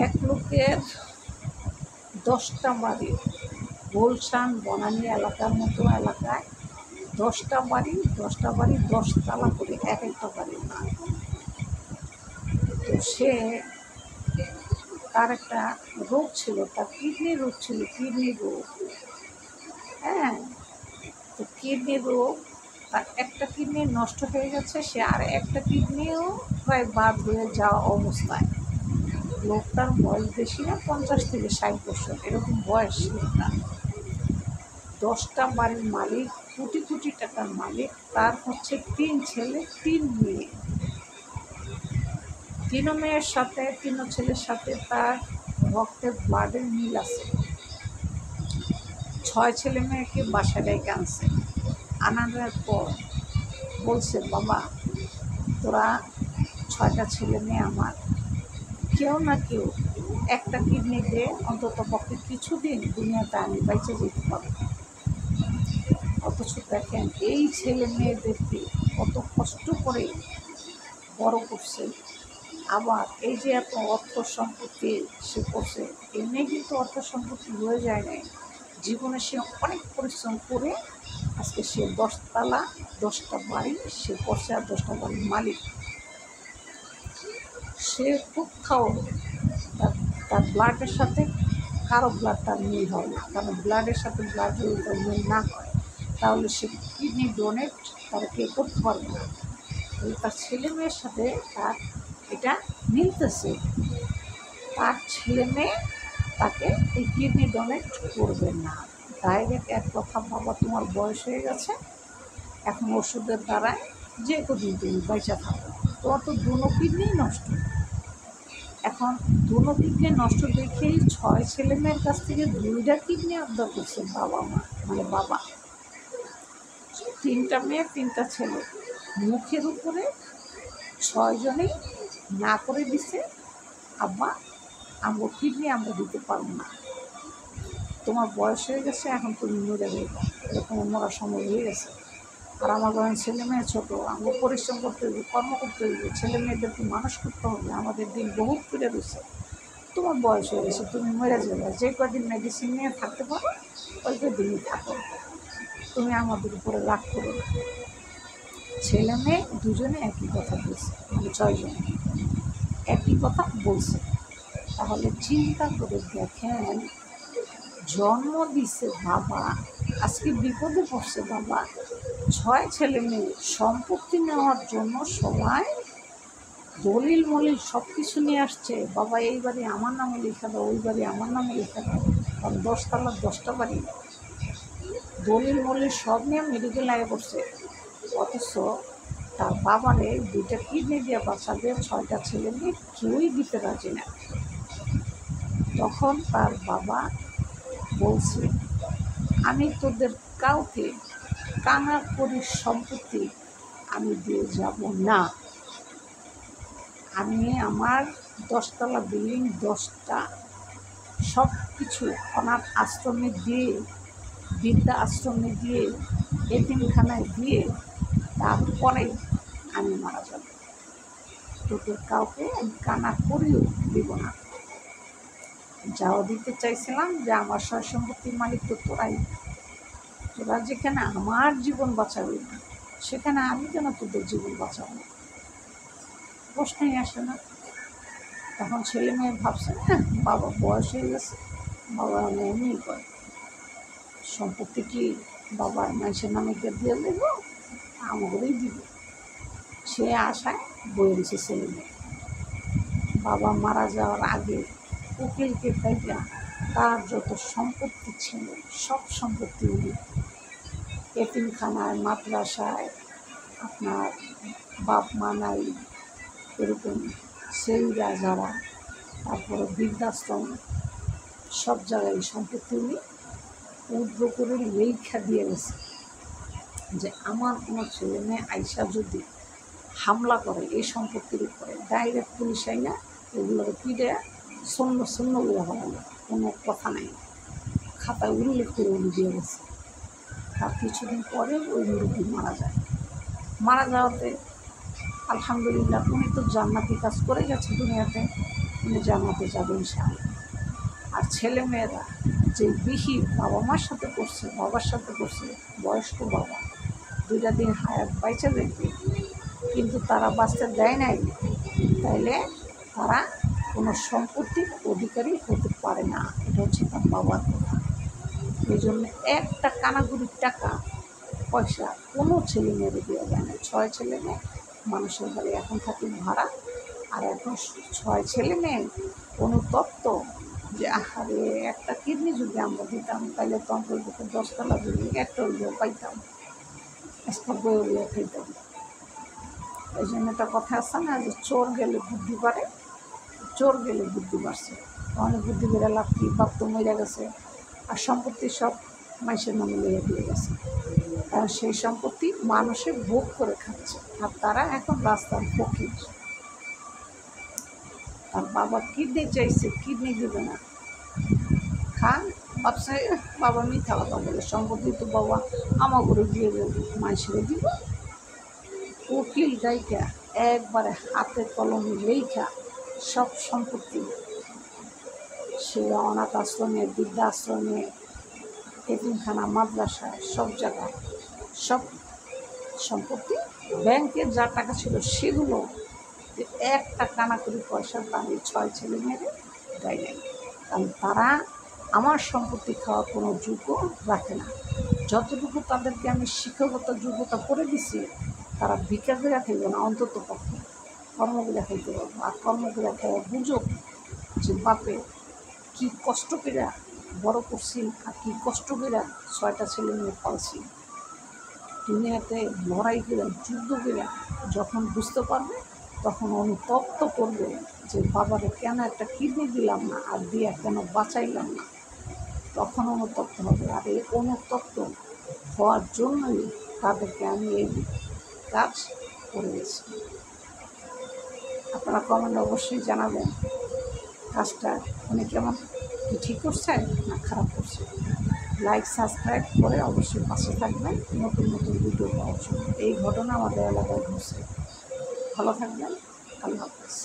এক লোকের 10টা বাড়ি, গুলশান বনানী এলাকার মতো এলাকায় 10টা বাড়ি 10 তালা করে, এক একটা বাড়ির নাম। তো সে তার একটা রোগ ছিল, তার কিডনি রোগ ছিল, কিডনি রোগ। হ্যাঁ, তো কিডনি রোগ, তার একটা কিডনি নষ্ট হয়ে গেছে, সে আর একটা কিডনিও প্রায় বাদ হয়ে যাওয়া অবস্থায়। লোকটার বয়স বেশি না, 50 থেকে 60 বছর এরকম বয়স লোকটার। 10টা বাড়ির মালিক, কোটি কোটি টাকার মালিক, তার হচ্ছে 3 ছেলে 3 মেয়ে। 3 মেয়ের সাথে 3 ছেলের সাথে তার রক্তের ব্লাডের মিল আছে। 6 ছেলে মেয়েকে বাসায় ডেকে আনছে। আনার পর বলছে, বাবা তোরা 6টা ছেলে মেয়ে আমার, কেউ না কেউ একটা কিডনি দিয়ে অন্তত পক্ষে কিছুদিন দুনিয়াতে আমি বেঁচে যেতে পারবো। অথচ দেখেন এই ছেলে মেয়েদেরকে কত কষ্ট করে বড় করছে। আবার এই যে এত অর্থ সম্পত্তি সে করছে, এমনি কিন্তু অর্থ সম্পত্তি হয়ে যায় নাই। জীবনে সে অনেক পরিশ্রম করে আজকে সে 10 তালা 10টা বাড়ি সে করছে, আর 10টা বাড়ির মালিক। সে কোথাও তার ব্লাডের সাথে কারো ব্লাড তার মিল হয় না, কারণ ব্লাডের সাথে ব্লাড যদি তার মিল না হয় তাহলে সে কিডনি ডোনেট তারা কে করতে পারবে না। তার ছেলে মেয়ের সাথে তার এটা মিলতেছে, তার ছেলে মেয়ে তাকে এই কিডনি ডোনেট করবে না। ডাইরেক্ট এক কথা, বাবা তোমার বয়স হয়ে গেছে, এখন ওষুধের দ্বারায় যে কদিন তুমি বেঁচে থাকো, তোমার তো দুনো কিডনি নষ্ট। এখন দুনো কিডনি নষ্ট দেখেই 6 ছেলে মেয়ের কাছ থেকে 2টা কিডনি আবদার করছে বাবা মা, মানে বাবা। 3টা মেয়ে 3টা ছেলে, মুখের উপরে 6 জনেই না করে দিছে, আব্বা আমরা কিডনি আমরা দিতে পারবো না, তোমার বয়স হয়ে গেছে, এখন তুমি মরে যাবে, তোমার মরার সময় হয়ে গেছে। আর আমার ঘরের ছেলে মেয়ে ছোটো, আমরা পরিশ্রম করতে হইবে, কর্ম করতে হইবে, ছেলে মেয়েদেরকে মানুষ করতে হবে, আমাদের দিন বহুত ফিরে রয়েছে, তোমার বয়স হয়ে গেছে, তুমি মরে যাবে, যে কদিন মেডিসিন নিয়ে থাকতে পারো ওই কদিনই থাকো, তুমি আমাদের উপরে রাগ করো না। ছেলে মেয়ে দুজনে একই কথা বলছে, মানে 6 জন একই কথা বলছে। তাহলে চিন্তা করে দেখেন, জন্ম দিছে বাবা, আজকে বিপদে পড়ছে বাবা। 6 ছেলে মেয়ে সম্পত্তি নেওয়ার জন্য সবাই দলিল মলিল সব কিছু নিয়ে আসছে, বাবা এই বাড়ি আমার নামে লেখা দাও, ওই বাড়ি আমার নামে লেখা দাও, কারণ 10 তালা 10টা বাড়ি, দলিল মলিল সব নিয়ে মেডিকেল আগে করছে। অথচ তার বাবারে 2টা কিডনি দিয়ে বাচ্চাদের 6টা ছেলে মেয়ে কেউই দিতে রাজি না। তখন তার বাবা বলছে, আমি তোদের কাউকে কানা করি সম্পত্তি আমি দিয়ে যাব না, আমি আমার 10 তলা বিল্ডিং 10টা সব কিছু অনাথ আশ্রমে দিয়ে, বৃদ্ধা আশ্রমে দিয়ে, এতিমখানায় দিয়ে তারপরে আমি মারা যাব, তোদের কাউকে আমি কানা করিও দিব না। যাও দিতে চাইছিলাম যে আমার সয় সম্পত্তির মালিক তো তোরাই, তোরা যেখানে আমার জীবন বাঁচাবি না সেখানে আমি কেন তোদের জীবন বাঁচাবো, প্রশ্নই আসে না। তখন ছেলে মেয়ে ভাবছে, হ্যাঁ বাবা বয়স হয়ে গেছে, বাবা আমি এমনি করে সম্পত্তি কি বাবা মানুষের নামে কে দিয়ে দেব, আমাদেরই দিব, সে আশায় বয়ে দিছে ছেলে মেয়ে। বাবা মারা যাওয়ার আগে উকিলকে পাইয়া তার যত সম্পত্তি ছিল সব সম্পত্তিগুলি এতিমখানায়, মাদ্রাসায়, আপনার বাপ মা নাই এরকম সেইরা যারা, তারপরে বৃদ্ধাশ্রম, সব জায়গায় সম্পত্তিগুলি উদ্র করে লেখা দিয়ে গেছে যে আমার কোনো ছেলে মেয়ে আইসা যদি হামলা করে এই সম্পত্তির উপরে, ডাইরেক্ট পুলিশ আইনা এগুলোকে পিঠে শূন্য শূন্য করে হলো, কোনো কথা নেই, খাতায় উল্লেখ করে উনি দিয়ে গেছে। তার কিছুদিন পরে ওই মুরব্বী মারা যায়। মারা যাওয়াতে আলহামদুলিল্লাহ উনি তো জান্নাতি কাজ করে গেছে দুনিয়াতে, উনি জানাতে যাবে ইনশাআল্লাহ। আর ছেলেমেয়েরা যে বিহিত বাবা মার সাথে করছে, বাবার সাথে করছে, বয়স্ক বাবা 2টা দিন হায়াত বাইচা দেখবে, কিন্তু তারা বাঁচতে দেয় নাই, তাইলে তারা কোনো সম্পত্তির অধিকারী হতে পারে না। এটা হচ্ছে তার বাবার কথা। এই জন্য একটা কানাগুড়ির টাকা পয়সা কোনো ছেলে মেয়েদের দেওয়া যায় না। 6 ছেলে মেয়ে মানুষের বাড়ি এখন থাকি ভাড়া, আর এখন 6 ছেলে মেয়ে অনুতপ্ত যে আহারে একটা কিডনি যদি আমরা দিতাম তাহলে তো অন্তত 10তলা বিল্ডিং একটা হইলেও পাইতাম, একটা বইলিয়া খাইতাম। এই জন্য একটা কথা আছে না যে চোর গেলে বুদ্ধি বাড়ে, চোর গেলে বুদ্ধি বাড়ছে। অনেক বুদ্ধি বেড়ে লাভ কি, বাপ তো মরে গেছে, আর সম্পত্তি সব মানুষের নামে লিয়ে দিয়ে গেছে, কারণ সেই সম্পত্তি মানুষে ভোগ করে খাচ্ছে, আর তারা এখন রাস্তার ফকির। আর বাবা কিডনি চাইছে, কিডনি দেবে না, খান ভাবছে বাবা মিথ্যা কথা বলে, সম্পত্তি তো বাবা আমার করে দিয়ে দেবে, মানুষের দিব। উকিল গাইকা একবারে হাতে কলমে লেখা সব সম্পত্তি, সে অনাথ আশ্রমে, বৃদ্ধাশ্রমে, এতিমখানা, মাদ্রাসায়, সব জায়গায় সব সম্পত্তি, ব্যাংকের যা টাকা ছিল সেগুলো একটা কানাকড়ি পয়সার দামে 6 ছেলে মেয়েরে দেয় নাই, কারণ তারা আমার সম্পত্তি খাওয়ার কোনো যোগ্য রাখে না। যতটুকু তাদেরকে আমি শিক্ষাগত যোগ্যতা করে দিছি, তারা ভিক্ষা করে খাইব না, অন্তত পক্ষে কর্ম করে খাইতে পারবো। আর কর্ম করে খাওয়া বুঝুক যে বাপে কী কষ্ট করে বড় করছি, আর কী কষ্ট করে 6টা ছেলে মেয়ে পালছি। দুনিয়াতে লড়াই করে, যুদ্ধ করে যখন বুঝতে পারবে, তখন অনুতপ্ত করবে যে বাবারে কেন একটা কিডনি দিলাম না, আর দিয়ে কেন বাঁচাইলাম না, তখন অনুতপ্ত হবে। আর এই অনুতপ্ত হওয়ার জন্যই তাদেরকে আমি এই কাজ করে গেছি। আপনারা কমেন্টে অবশ্যই জানাবেন কাজটা উনি কেমন, কি ঠিক করছে না খারাপ করছে। লাইক সাবস্ক্রাইব করে অবশ্যই পাশে থাকবেন নতুন নতুন ভিডিও পাওয়ার জন্য। এই ঘটনা আমাদের এলাকায় ঘটছে। ভালো থাকবেন, আল্লাহ হাফেজ।